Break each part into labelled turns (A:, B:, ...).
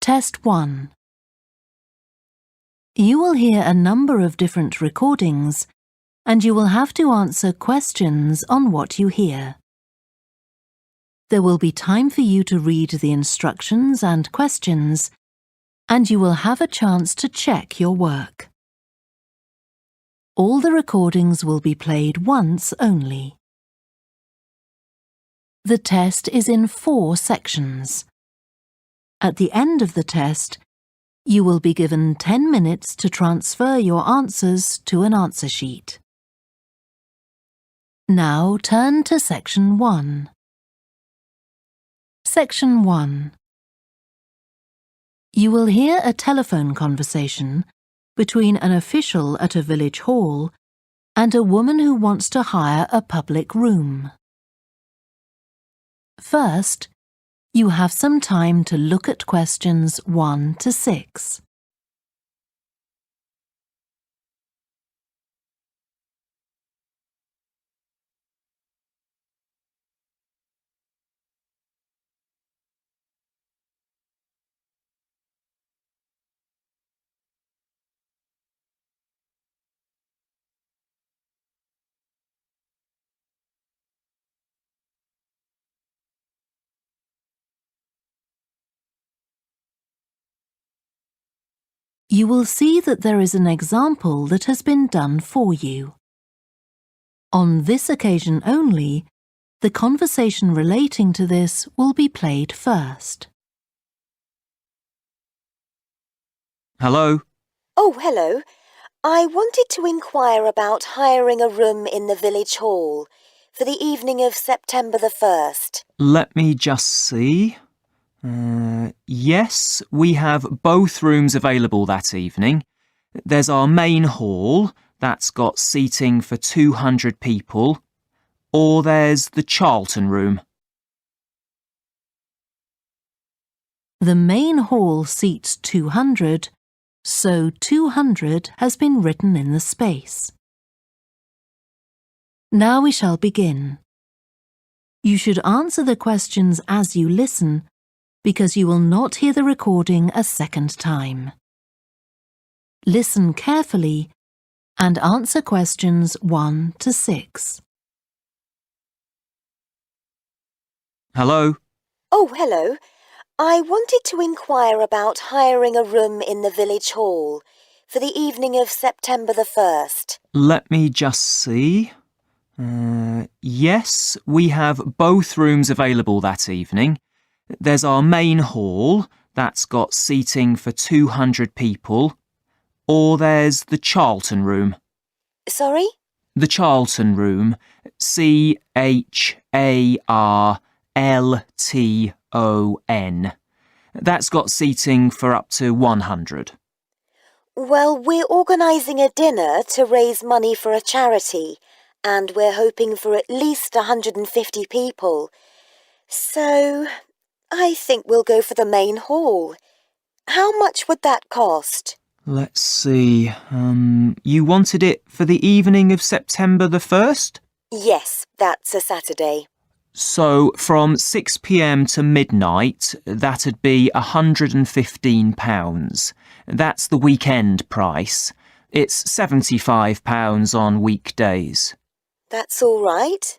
A: Test 1. You will hear a number of different recordings, and you will have to answer questions on what you hear. There will be time for you to read the instructions and questions, and you will have a chance to check your work. All the recordings will be played once only. The test is in 4 sections. At the end of the test, you will be given 10 minutes to transfer your answers to an answer sheet. Now turn to Section 1. Section 1. You will hear a telephone conversation between an official at a village hall and a woman who wants to hire a public room. First, you have some time to look at questions 1 to 6. You will see that there is an example that has been done for you. On this occasion only, the conversation relating to this will be played first.
B: Hello?
C: Oh, hello. I wanted to inquire about hiring a room in the village hall for the evening of September the 1st.
B: Let me just see. Yes, we have both rooms available that evening. There's our main hall, that's got seating for 200 people, or there's the Charlton room.
A: The main hall seats 200, so 200 has been written in the space. Now we shall begin. You should answer the questions as you listen, because you will not hear the recording a second time. Listen carefully and answer questions 1 to 6.
B: Hello?
C: Oh, hello. I wanted to inquire about hiring a room in the village hall for the evening of September the 1st.
B: Let me just see. Yes, we have both rooms available that evening. There's our main hall, that's got seating for 200 people, or there's the Charlton room.
C: Sorry?
B: The Charlton room, Charlton. That's got seating for up to 100.
C: Well, we're organising a dinner to raise money for a charity, and we're hoping for at least 150 people. So I think we'll go for the main hall. How much would that cost?
B: Let's see. You wanted it for the evening of September the 1st?
C: Yes, that's a Saturday.
B: So from 6 p.m. to midnight, that'd be £115. That's the weekend price. It's £75 on weekdays.
C: That's all right.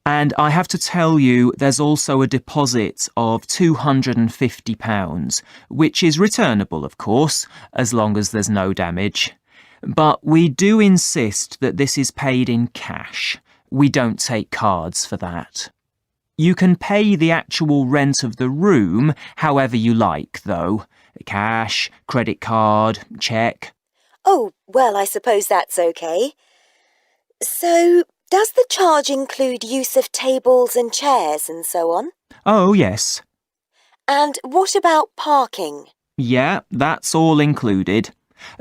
B: And I have to tell you, there's also a deposit of £250, which is returnable, of course, as long as there's no damage. But we do insist that this is paid in cash. We don't take cards for that. You can pay the actual rent of the room however you like, though. Cash, credit card, cheque.
C: Oh, well, I suppose that's okay. So, does the charge include use of tables and chairs and so on?
B: Oh, yes.
C: And what about parking?
B: Yeah, that's all included.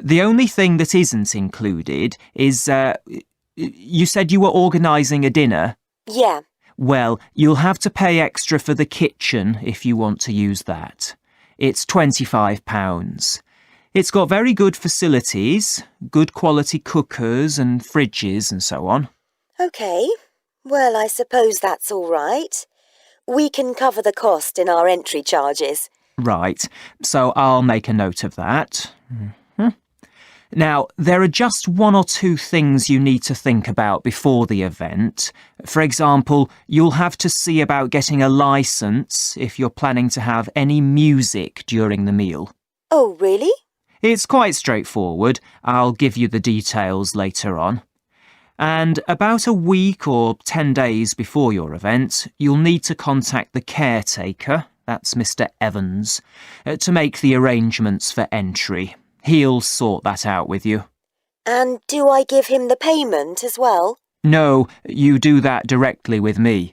B: The only thing that isn't included is, you said you were organising a dinner?
C: Yeah.
B: Well, you'll have to pay extra for the kitchen if you want to use that. It's £25. It's got very good facilities, good quality cookers and fridges and so on.
C: OK. Well, I suppose that's all right. We can cover the cost in our entry charges.
B: Right, so I'll make a note of that. Now, there are just one or two things you need to think about before the event. For example, you'll have to see about getting a licence if you're planning to have any music during the meal.
C: Oh, really?
B: It's quite straightforward. I'll give you the details later on. And about a week or 10 days before your event, you'll need to contact the caretaker, that's Mr. Evans, to make the arrangements for entry. He'll sort that out with you.
C: And do I give him the payment as well?
B: No, you do that directly with me.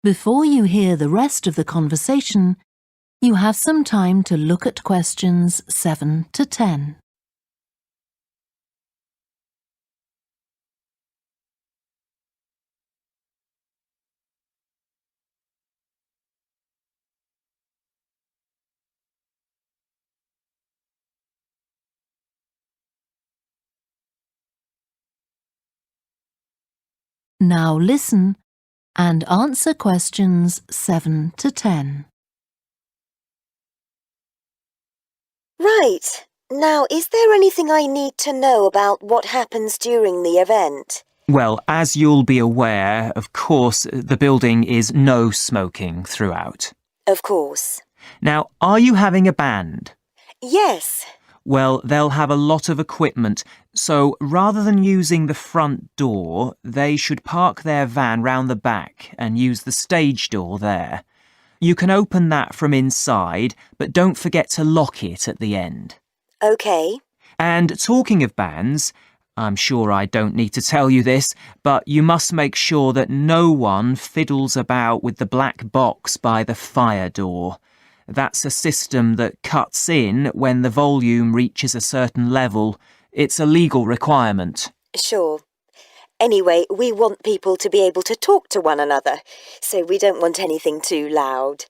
A: Before you hear the rest of the conversation, you have some time to look at questions 7 to 10. Now listen and answer questions 7 to 10.
C: Right. Now, is there anything I need to know about what happens during the event?
B: Well, as you'll be aware, of course, the building is no smoking throughout.
C: Of course.
B: Now, are you having a band?
C: Yes.
B: Well, they'll have a lot of equipment, so rather than using the front door, they should park their van round the back and use the stage door there. You can open that from inside, but don't forget to lock it at the end.
C: OK.
B: And talking of bands, I'm sure I don't need to tell you this, but you must make sure that no one fiddles about with the black box by the fire door. That's a system that cuts in when the volume reaches a certain level. It's a legal requirement.
C: Sure. Anyway, we want people to be able to talk to one another, so we don't want anything too loud.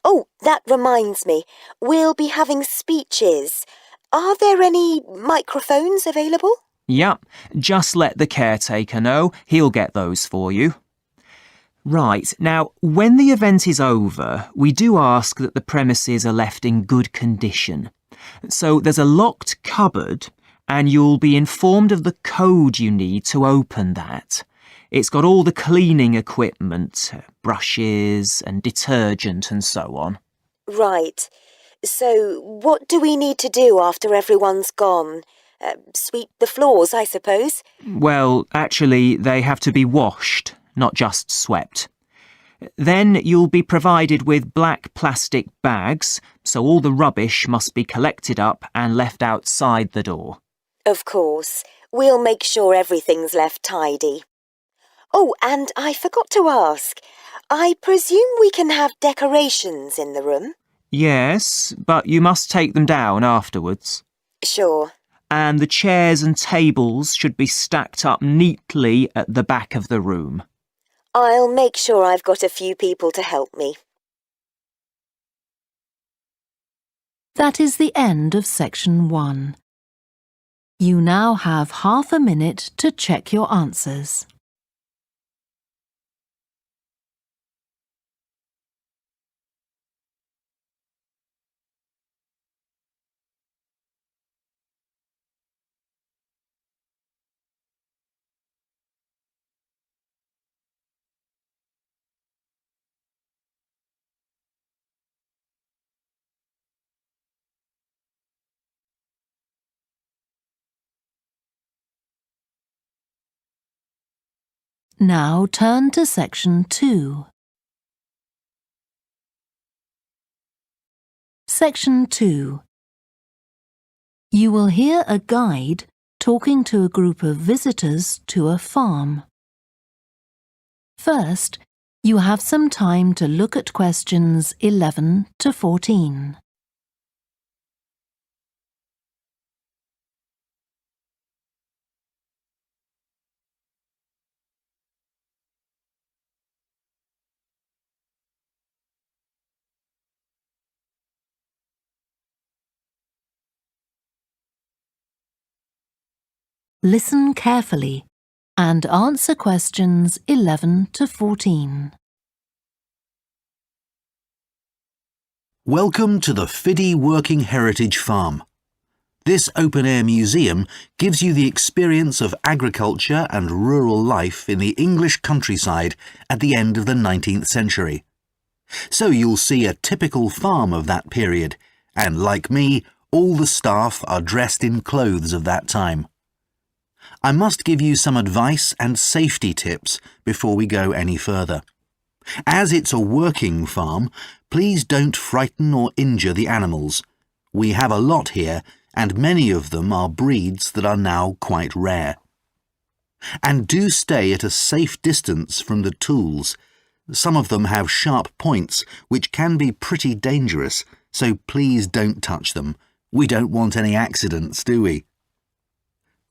C: Oh, that reminds me. We'll be having speeches. Are there any microphones available?
B: Yep, just let the caretaker know. He'll get those for you. Right, now, when the event is over, we do ask that the premises are left in good condition. So there's a locked cupboard, and you'll be informed of the code you need to open that. It's got all the cleaning equipment, brushes and detergent and so on.
C: Right. So what do we need to do after everyone's gone? Sweep the floors, I suppose?
B: Well, actually, they have to be washed, not just swept. Then you'll be provided with black plastic bags, so all the rubbish must be collected up and left outside the door.
C: Of course. We'll make sure everything's left tidy. Oh, and I forgot to ask. I presume we can have decorations in the room?
B: Yes, but you must take them down afterwards.
C: Sure.
B: And the chairs and tables should be stacked up neatly at the back of the room.
C: I'll make sure I've got a few people to help me.
A: That is the end of section 1. You now have half a minute to check your answers. Now turn to section 2. Section 2. You will hear a guide talking to a group of visitors to a farm. First, you have some time to look at questions 11 to 14. Listen carefully and answer questions 11 to 14.
D: Welcome to the Fiddy Working Heritage Farm. This open-air museum gives you the experience of agriculture and rural life in the English countryside at the end of the 19th century. So you'll see a typical farm of that period, and like me, all the staff are dressed in clothes of that time. I must give you some advice and safety tips before we go any further. As it's a working farm, please don't frighten or injure the animals. We have a lot here, and many of them are breeds that are now quite rare. And do stay at a safe distance from the tools. Some of them have sharp points, which can be pretty dangerous, so please don't touch them. We don't want any accidents, do we?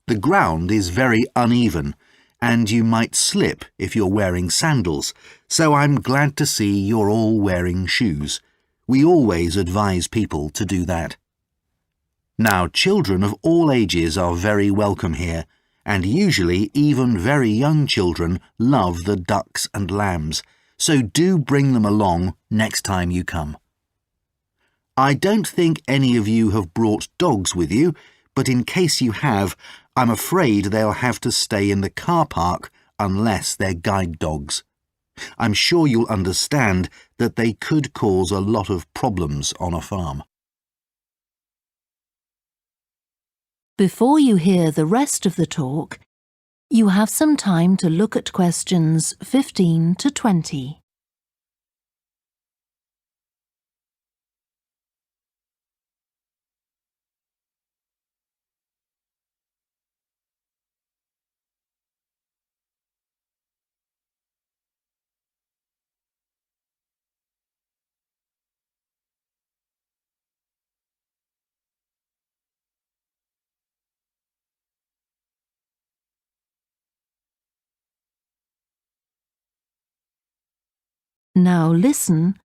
D: The ground is very uneven, and you might slip if you're wearing sandals, so I'm glad to see you're all wearing shoes. We always advise people to do that. Now, children of all ages are very welcome here, and usually even very young children love the ducks and lambs, so do bring them along next time you come. I don't think any of you have brought dogs with you, but in case you have, I'm afraid they'll have to stay in the car park unless they're guide dogs. I'm sure you'll understand that they could cause a lot of problems on a farm.
A: Before you hear the rest of the talk, you have some time to look at questions 15 to 20. Now listen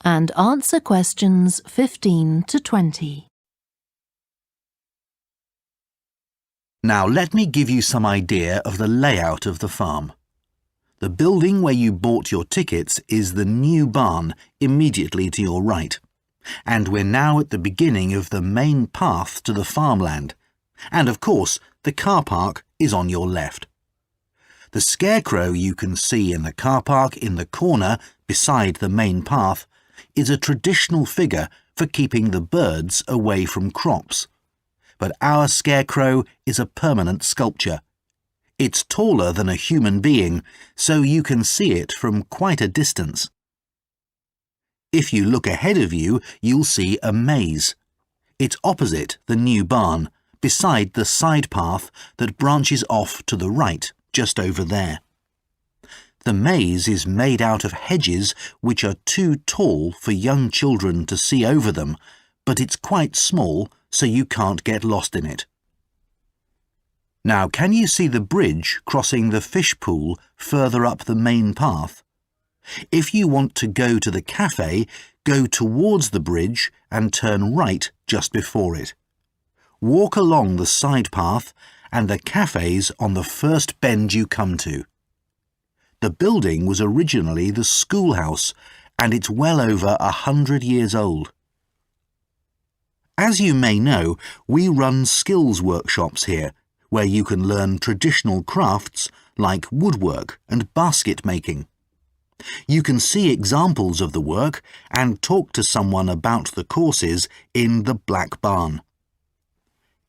A: and answer questions 15 to 20.
D: Now let me give you some idea of the layout of the farm. The building where you bought your tickets is the new barn immediately to your right, and we're now at the beginning of the main path to the farmland, and of course the car park is on your left. The scarecrow you can see in the car park in the corner beside the main path is a traditional figure for keeping the birds away from crops. But our scarecrow is a permanent sculpture. It's taller than a human being, so you can see it from quite a distance. If you look ahead of you, you'll see a maze. It's opposite the new barn, beside the side path that branches off to the right, just over there. The maze is made out of hedges which are too tall for young children to see over them, but it's quite small, so you can't get lost in it. Now, can you see the bridge crossing the fish pool further up the main path? If you want to go to the cafe, go towards the bridge and turn right just before it. Walk along the side path and the cafe's on the first bend you come to. The building was originally the schoolhouse, and it's well over 100 years old. As you may know, we run skills workshops here, where you can learn traditional crafts like woodwork and basket making. You can see examples of the work and talk to someone about the courses in the Black Barn.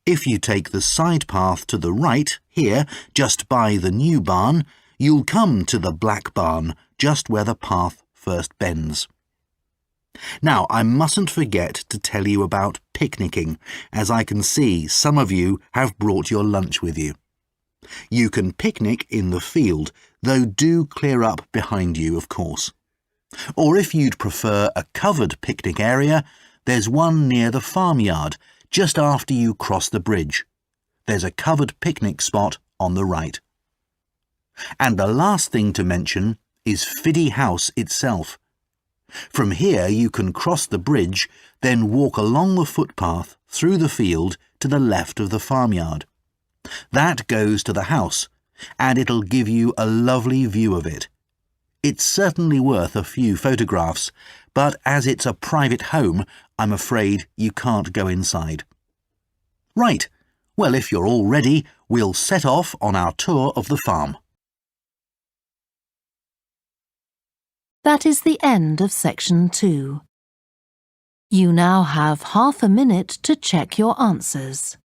D: If you take the side path to the right, here, just by the new barn, you'll come to the Black Barn, just where the path first bends. Now, I mustn't forget to tell you about picnicking, as I can see some of you have brought your lunch with you. You can picnic in the field, though do clear up behind you, of course. Or if you'd prefer a covered picnic area, there's one near the farmyard, just after you cross the bridge. There's a covered picnic spot on the right. And the last thing to mention is Fiddy House itself. From here you can cross the bridge, then walk along the footpath through the field to the left of the farmyard. That goes to the house, and it'll give you a lovely view of it. It's certainly worth a few photographs, but as it's a private home, I'm afraid you can't go inside. Right, well, if you're all ready, we'll set off on our tour of the farm.
A: That is the end of section 2. You now have half a minute to check your answers.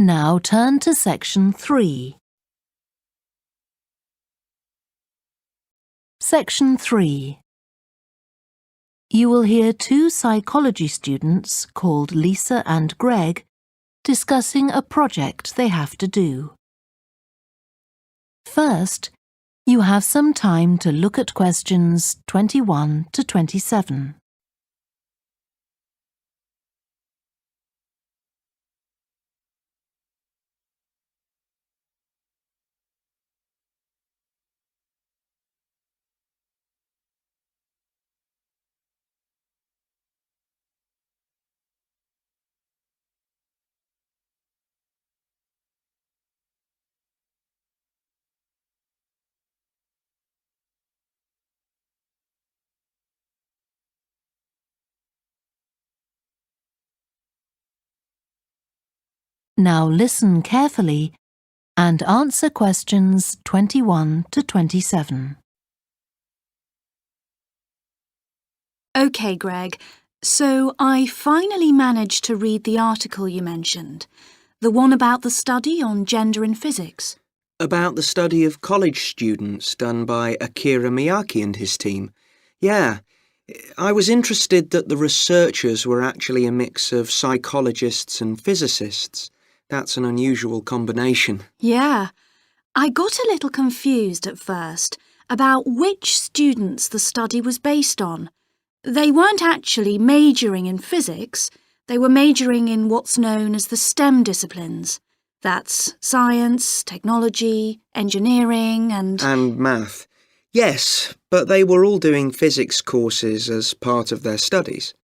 A: Now turn to section 3. Section 3. You will hear 2 psychology students called Lisa and Greg discussing a project they have to do. First, you have some time to look at questions 21 to 27. Now listen carefully and answer questions 21 to 27.
E: OK, Greg, so I finally managed to read the article you mentioned, the one about the study on gender in physics.
F: About the study of college students done by Akira Miyake and his team. Yeah, I was interested that the researchers were actually a mix of psychologists and physicists. That's an unusual combination.
E: Yeah, I got a little confused at first about which students the study was based on. They weren't actually majoring in physics, they were majoring in what's known as the STEM disciplines. That's science, technology, engineering and
F: math. Yes, but they were all doing physics courses as part of their studies.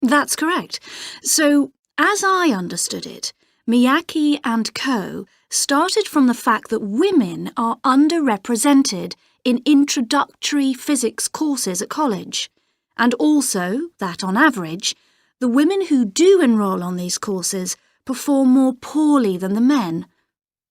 E: That's correct. So, as I understood it, Miyake and co. started from the fact that women are underrepresented in introductory physics courses at college, and also that, on average, the women who do enrol on these courses perform more poorly than the men.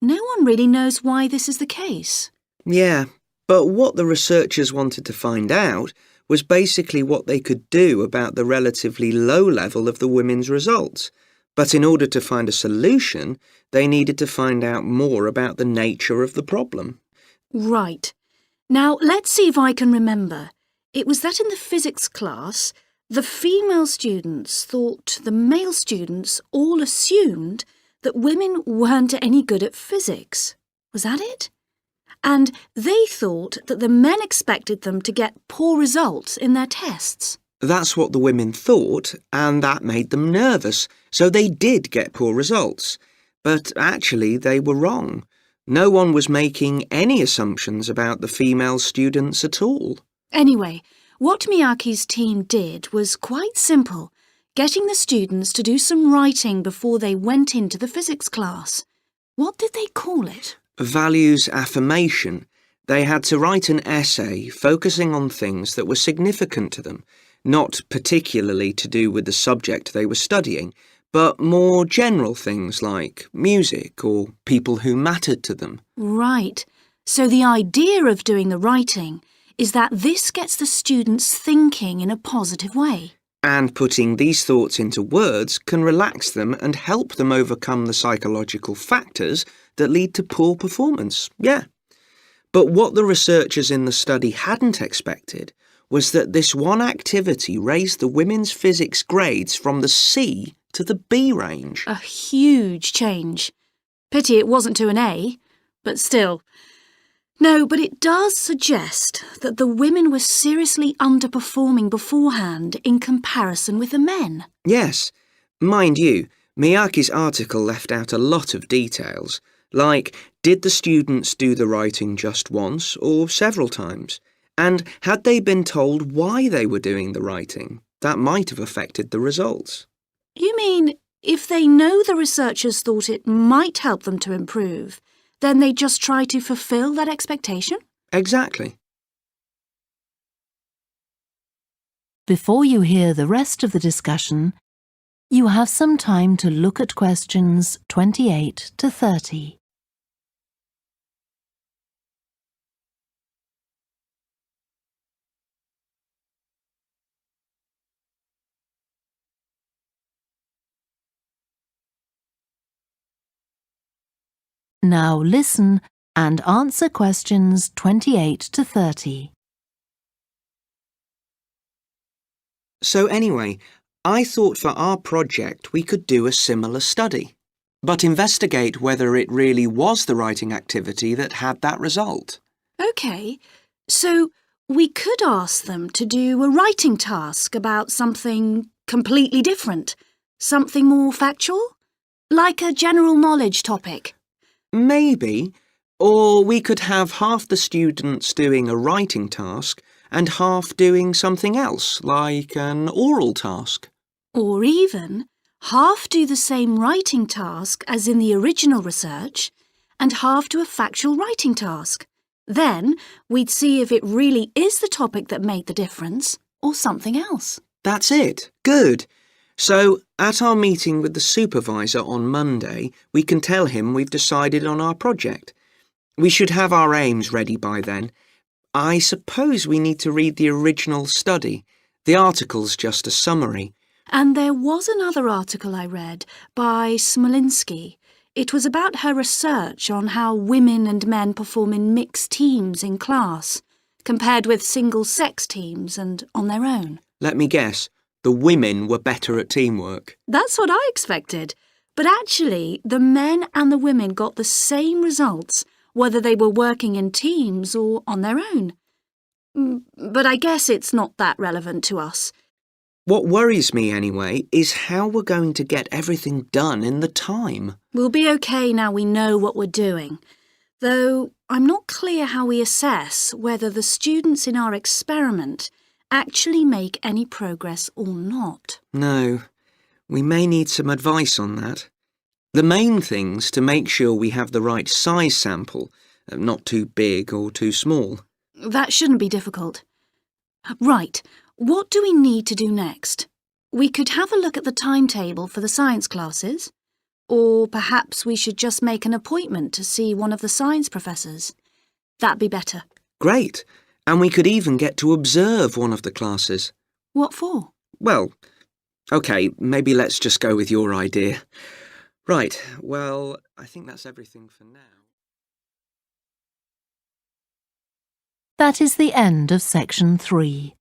E: No one really knows why this is the case.
F: Yeah, but what the researchers wanted to find out was basically what they could do about the relatively low level of the women's results. But in order to find a solution, they needed to find out more about the nature of the problem.
E: Right. Now, let's see if I can remember. It was that in the physics class, the female students thought the male students all assumed that women weren't any good at physics. Was that it? And they thought that the men expected them to get poor results in their tests.
F: That's what the women thought, and that made them nervous, so they did get poor results. But actually, they were wrong. No one was making any assumptions about the female students at all.
E: Anyway, what Miyake's team did was quite simple, getting the students to do some writing before they went into the physics class. What did they call it?
F: Values affirmation. They had to write an essay focusing on things that were significant to them, not particularly to do with the subject they were studying, but more general things like music or people who mattered to them.
E: Right. So the idea of doing the writing is that this gets the students thinking in a positive way.
F: And putting these thoughts into words can relax them and help them overcome the psychological factors that lead to poor performance. Yeah. But what the researchers in the study hadn't expected was that this one activity raised the women's physics grades from the C to the B range.
E: A huge change. Pity it wasn't to an A, but still. No, but it does suggest that the women were seriously underperforming beforehand in comparison with the men.
F: Yes. Mind you, Miyake's article left out a lot of details, like did the students do the writing just once or several times? And had they been told why they were doing the writing? That might have affected the results.
E: You mean if they know the researchers thought it might help them to improve, then they just try to fulfill that expectation?
F: Exactly.
A: Before you hear the rest of the discussion, you have some time to look at questions 28 to 30. Now listen and answer questions 28 to 30.
F: So anyway, I thought for our project we could do a similar study, but investigate whether it really was the writing activity that had that result.
E: OK, so we could ask them to do a writing task about something completely different, something more factual, like a general knowledge topic.
F: Maybe. Or we could have half the students doing a writing task and half doing something else, like an oral task.
E: Or even half do the same writing task as in the original research and half do a factual writing task. Then we'd see if it really is the topic that made the difference or something else.
F: That's it. Good. So, at our meeting with the supervisor on Monday, we can tell him we've decided on our project. We should have our aims ready by then. I suppose we need to read the original study. The article's just a summary.
E: And there was another article I read by Smolinski. It was about her research on how women and men perform in mixed teams in class, compared with single-sex teams and on their own.
F: Let me guess. The women were better at teamwork.
E: That's what I expected. But actually, the men and the women got the same results, whether they were working in teams or on their own. But I guess it's not that relevant to us.
F: What worries me, anyway, is how we're going to get everything done in the time.
E: We'll be okay now we know what we're doing. Though I'm not clear how we assess whether the students in our experiment actually make any progress or not.
F: No, we may need some advice on that. The main thing's to make sure we have the right size sample, not too big or too small.
E: That shouldn't be difficult. Right, what do we need to do next? We could have a look at the timetable for the science classes. Or perhaps we should just make an appointment to see one of the science professors. That'd be better.
F: Great. And we could even get to observe one of the classes.
E: What for?
F: Well, OK, maybe let's just go with your idea. Right, well, I think that's everything for now.
A: That is the end of section 3.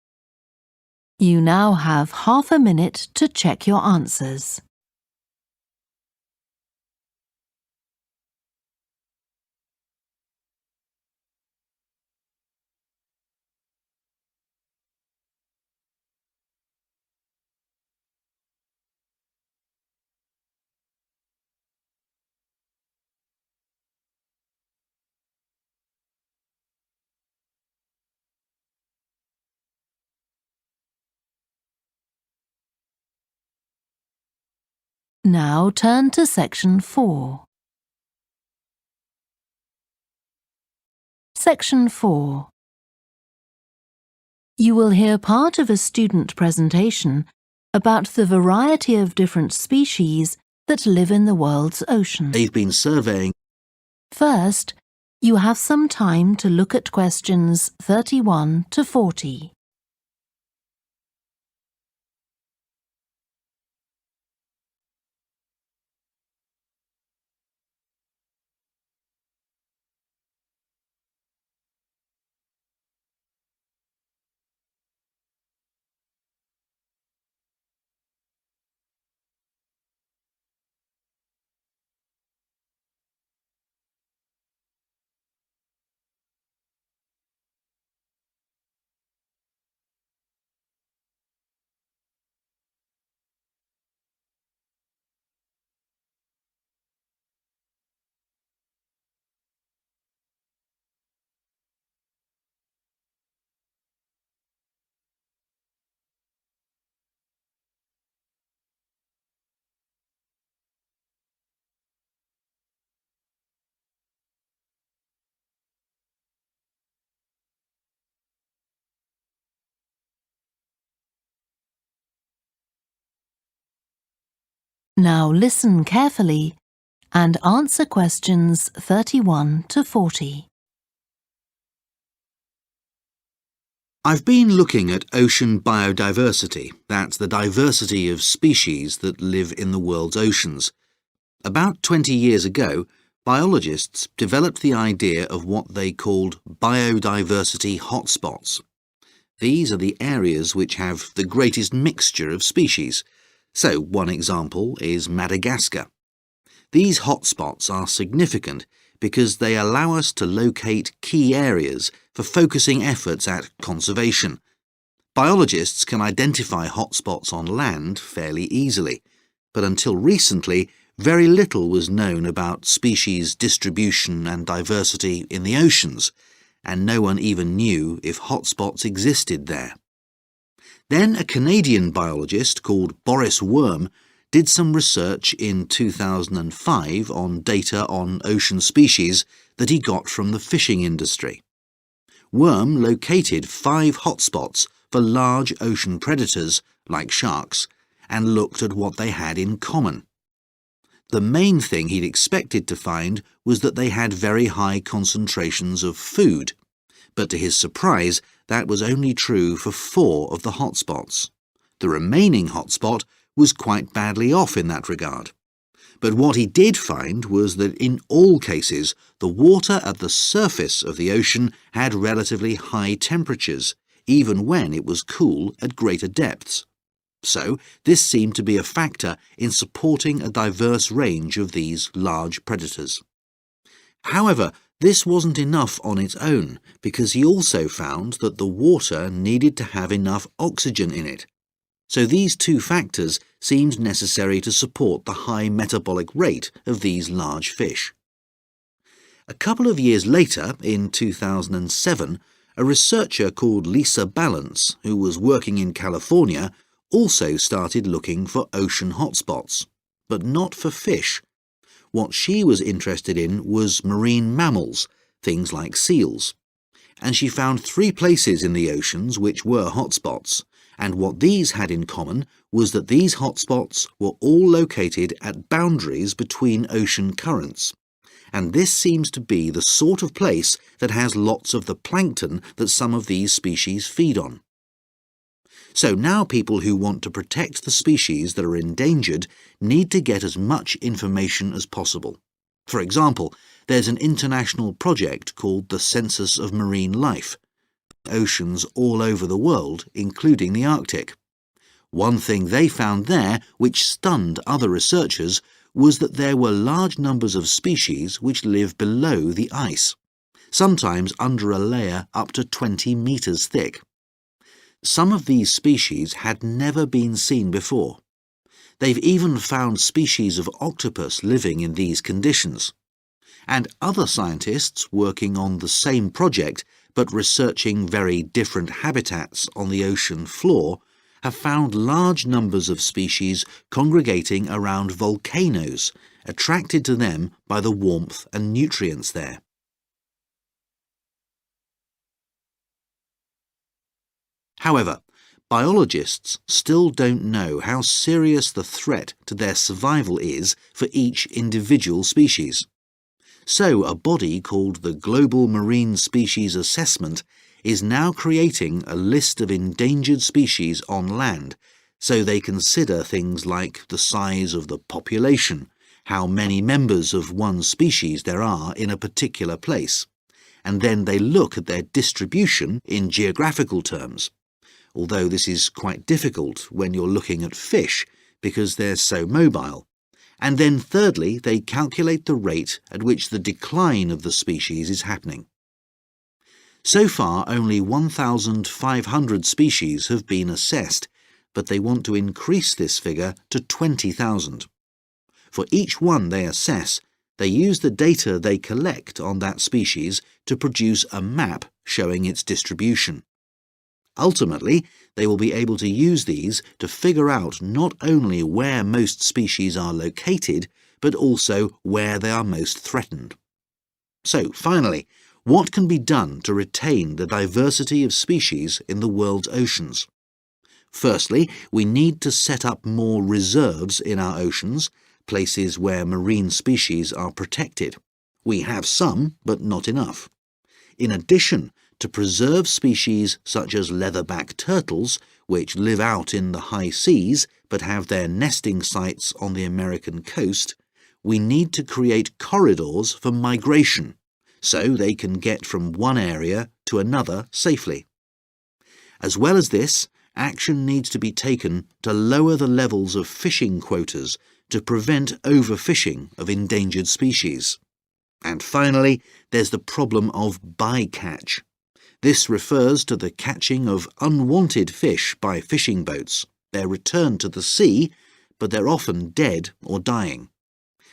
A: You now have half a minute to check your answers. Now turn to section 4. Section 4. You will hear part of a student presentation about the variety of different species that live in the world's oceans.
D: They've been surveying.
A: First, you have some time to look at questions 31 to 40. Now listen carefully and answer questions 31 to 40.
D: I've been looking at ocean biodiversity. That's the diversity of species that live in the world's oceans. About 20 years ago, biologists developed the idea of what they called biodiversity hotspots. These are the areas which have the greatest mixture of species. So, one example is Madagascar. These hotspots are significant because they allow us to locate key areas for focusing efforts at conservation. Biologists can identify hotspots on land fairly easily, but until recently, very little was known about species distribution and diversity in the oceans, and no one even knew if hotspots existed there. Then a Canadian biologist called Boris Worm did some research in 2005 on data on ocean species that he got from the fishing industry. Worm located 5 hotspots for large ocean predators, like sharks, and looked at what they had in common. The main thing he'd expected to find was that they had very high concentrations of food, but to his surprise, that was only true for 4 of the hotspots. The remaining hotspot was quite badly off in that regard. But what he did find was that in all cases, the water at the surface of the ocean had relatively high temperatures, even when it was cool at greater depths. So, this seemed to be a factor in supporting a diverse range of these large predators. However, this wasn't enough on its own, because he also found that the water needed to have enough oxygen in it. So these 2 factors seemed necessary to support the high metabolic rate of these large fish. A couple of years later, in 2007, a researcher called Lisa Balance, who was working in California, also started looking for ocean hotspots, but not for fish. What she was interested in was marine mammals, things like seals. And she found 3 places in the oceans which were hotspots, and what these had in common was that these hotspots were all located at boundaries between ocean currents. And this seems to be the sort of place that has lots of the plankton that some of these species feed on. So now people who want to protect the species that are endangered need to get as much information as possible. For example, there's an international project called the Census of Marine Life. Oceans all over the world, including the Arctic. One thing they found there, which stunned other researchers, was that there were large numbers of species which live below the ice, sometimes under a layer up to 20 meters thick. Some of these species had never been seen before. They've even found species of octopus living in these conditions. And other scientists working on the same project but researching very different habitats on the ocean floor have found large numbers of species congregating around volcanoes, attracted to them by the warmth and nutrients there. However, biologists still don't know how serious the threat to their survival is for each individual species. So a body called the Global Marine Species Assessment is now creating a list of endangered species on land, so they consider things like the size of the population, how many members of one species there are in a particular place, and then they look at their distribution in geographical terms, although this is quite difficult when you're looking at fish because they're so mobile. And then thirdly, they calculate the rate at which the decline of the species is happening. So far, only 1,500 species have been assessed, but they want to increase this figure to 20,000. For each one they assess, they use the data they collect on that species to produce a map showing its distribution. Ultimately, they will be able to use these to figure out not only where most species are located, but also where they are most threatened. So, finally, what can be done to retain the diversity of species in the world's oceans? Firstly, we need to set up more reserves in our oceans, places where marine species are protected. We have some, but not enough. In addition, to preserve species such as leatherback turtles, which live out in the high seas but have their nesting sites on the American coast, we need to create corridors for migration, so they can get from one area to another safely. As well as this, action needs to be taken to lower the levels of fishing quotas to prevent overfishing of endangered species. And finally, there's the problem of bycatch. This refers to the catching of unwanted fish by fishing boats. They're returned to the sea, but they're often dead or dying.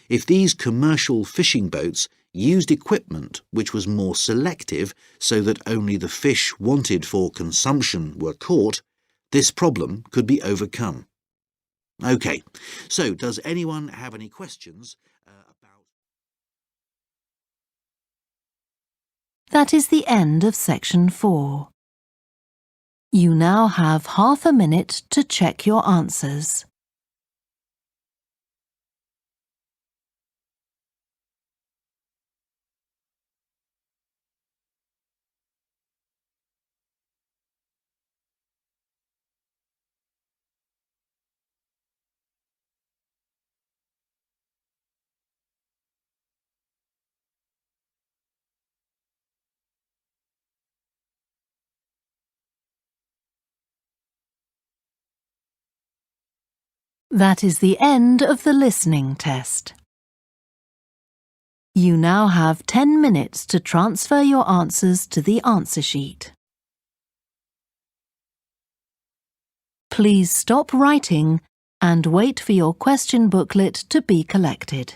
D: If these commercial fishing boats used equipment which was more selective so that only the fish wanted for consumption were caught, this problem could be overcome. OK, so does anyone have any questions about...
A: That is the end of section 4. You now have half a minute to check your answers. That is the end of the listening test. You now have 10 minutes to transfer your answers to the answer sheet. Please stop writing and wait for your question booklet to be collected.